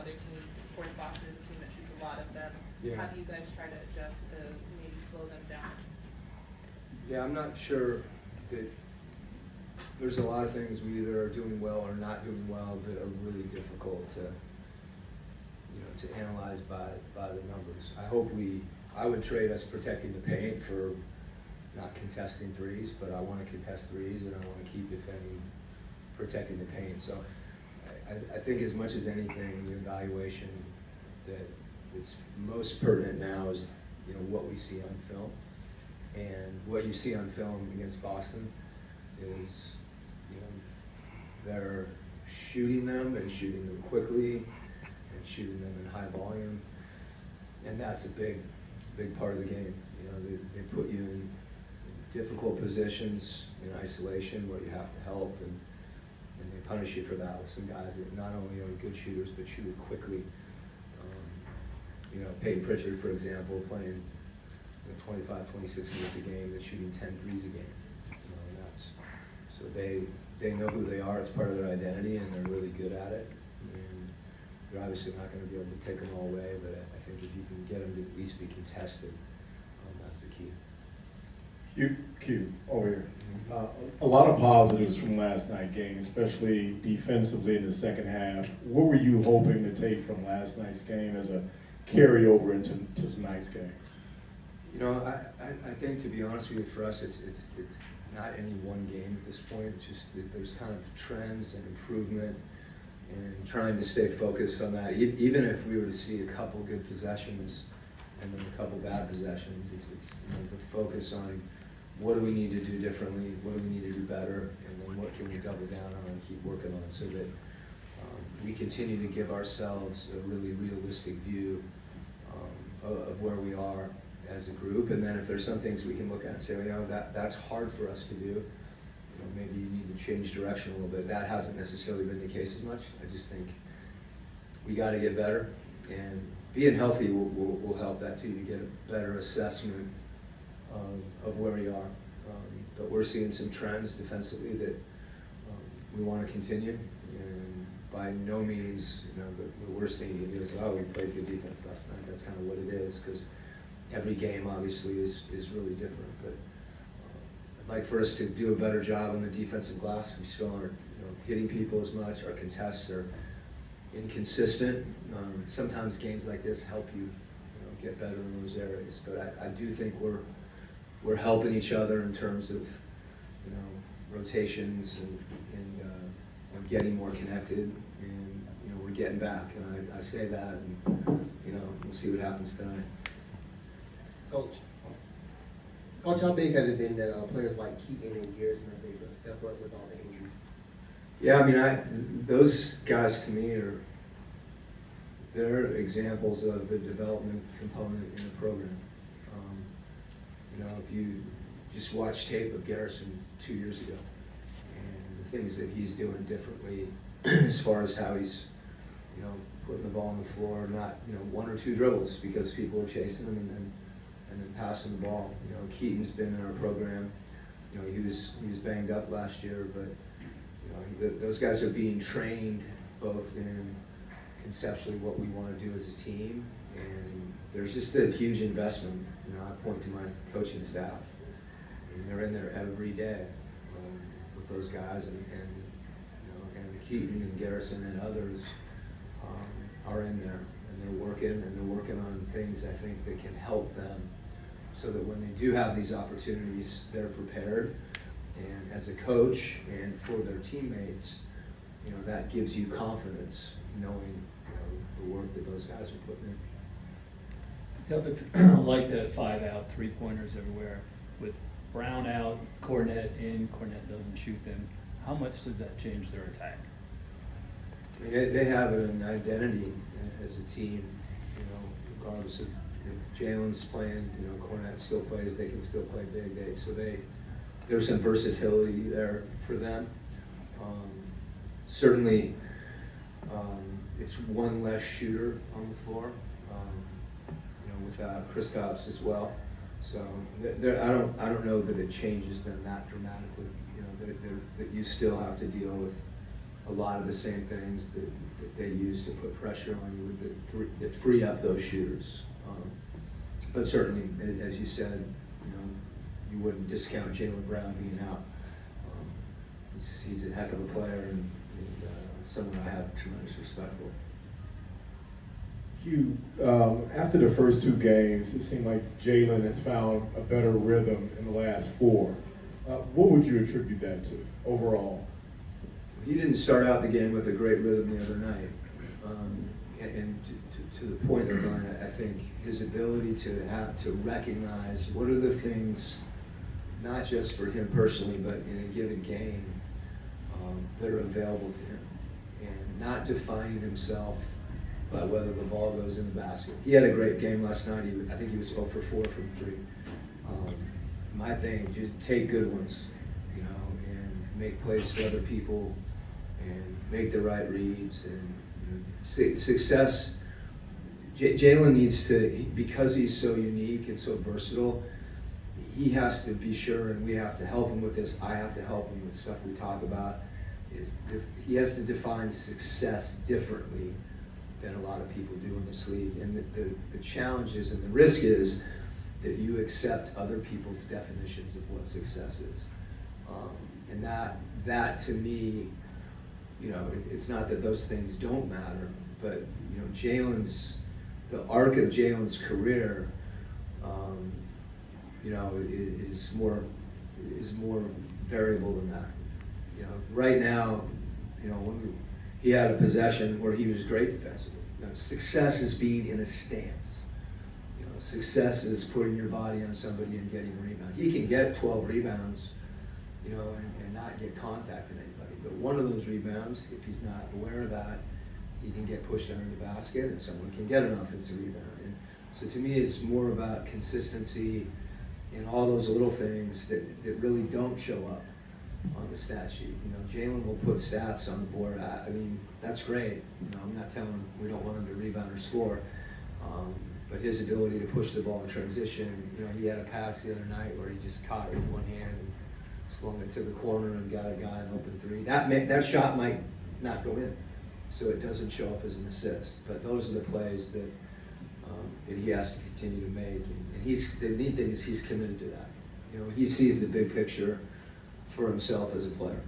other teams. Of course, Boston is a team that shoots a lot of them. Yeah. How do you guys try to adjust to maybe slow them down? Yeah, I'm not sure that there's a lot of things we either are doing well or not doing well that are really difficult to, to analyze by the numbers. I would trade us protecting the paint for not contesting threes, but I want to contest threes and I want to keep defending, protecting the paint. So I think as much as anything, the evaluation that is most pertinent now is, what we see on film. And what you see on film against Boston is, they're shooting them and shooting them quickly and shooting them in high volume. And that's a big part of the game. They put you in difficult positions in isolation where you have to help, and they punish you for that with some guys that not only are good shooters but shoot it quickly. Peyton Pritchard, for example, playing 25, 26 minutes a game, they're shooting 10 threes a game. And that's, so they know who they are, it's part of their identity, and they're really good at it. And you're obviously not going to be able to take them all away, but I think if you can get them to at least be contested, that's the key. Q, over here. A lot of positives from last night's game, especially defensively in the second half. What were you hoping to take from last night's game as a carryover into tonight's game? I think, to be honest with you, for us, it's not any one game at this point. It's just that there's kind of trends and improvement and trying to stay focused on that. Even if we were to see a couple good possessions and then a couple bad possessions, it's the focus on what do we need to do differently, what do we need to do better, and then what can we double down on and keep working on so that we continue to give ourselves a really realistic view of where we are as a group. And then if there's some things we can look at and say, that's hard for us to do, maybe you need to change direction a little bit. That hasn't necessarily been the case as much. I just think we got to get better, and being healthy will help that too. You get a better assessment of where you are. But we're seeing some trends defensively that we want to continue, and by no means, the worst thing you can do is, we played good defense last night. That's kind of what it is, because every game obviously is really different. But I'd like for us to do a better job on the defensive glass. We still aren't hitting people as much. Our contests are inconsistent. Sometimes games like this help you, get better in those areas. But I do think we're helping each other in terms of rotations and getting more connected, and we're getting back. And I say that, and we'll see what happens tonight. Coach, how big has it been that players like Keaton and Garrison have been able to step up with all the injuries? Yeah, those guys to me they're examples of the development component in the program. If you just watch tape of Garrison 2 years ago and the things that he's doing differently as far as how he's, putting the ball on the floor, not, one or two dribbles because people are chasing him and then passing the ball. Keaton's been in our program. He was banged up last year, but those guys are being trained both in conceptually what we want to do as a team, and there's just a huge investment. I point to my coaching staff. They're in there every day with those guys, and Keaton and Garrison and others are in there, and they're working on things I think that can help them, so that when they do have these opportunities, they're prepared. And as a coach and for their teammates, that gives you confidence knowing the work that those guys are putting in. Celtics like the 5-out 3-pointers everywhere. With Brown out, Cornette in, Cornette doesn't shoot them. How much does that change their attack? They have an identity as a team, regardless of if Jalen's playing, Cornette still plays, they can still play big. So there's some versatility there for them. Certainly, it's one less shooter on the floor, without Kristaps as well. So I don't know that it changes them that dramatically. That you still have to deal with a lot of the same things that they use to put pressure on you that free up those shooters. But certainly, as you said, you wouldn't discount Jaylen Brown being out. He's a heck of a player and someone I have tremendous respect for. Hugh, after the first 2 games, it seemed like Jaylen has found a better rhythm in the last 4. What would you attribute that to overall? He didn't start out the game with a great rhythm the other night. And to the point of Glenn, I think his ability to recognize what are the things, not just for him personally, but in a given game, that are available to him. And not defining himself by whether the ball goes in the basket. He had a great game last night. I think he was 0 for 4 from 3. My thing, just take good ones, and make plays for other people, and make the right reads. And success, Jaylen needs to, because he's so unique and so versatile, he has to be sure, and we have to help him with this. I have to help him with stuff we talk about. He has to define success differently than a lot of people do in this league. And the challenge is, and the risk is, that you accept other people's definitions of what success is. And that to me, it's not that those things don't matter, but the arc of Jaylen's career, is more variable than that. Right now, he had a possession where he was great defensively. Success is being in a stance. Success is putting your body on somebody and getting a rebound. He can get 12 rebounds, and not get contact in anybody. But one of those rebounds, if he's not aware of that, he can get pushed under the basket and someone can get an offensive rebound. And so to me, it's more about consistency and all those little things that really don't show up on the stat sheet. Jaylen will put stats on the board. I mean, that's great. I'm not telling him we don't want him to rebound or score. But his ability to push the ball in transition, he had a pass the other night where he just caught it with one hand and slung it to the corner and got a guy an open 3. That shot might not go in, so it doesn't show up as an assist. But those are the plays that he has to continue to make. And the neat thing is he's committed to that. He sees the big picture for himself as a player.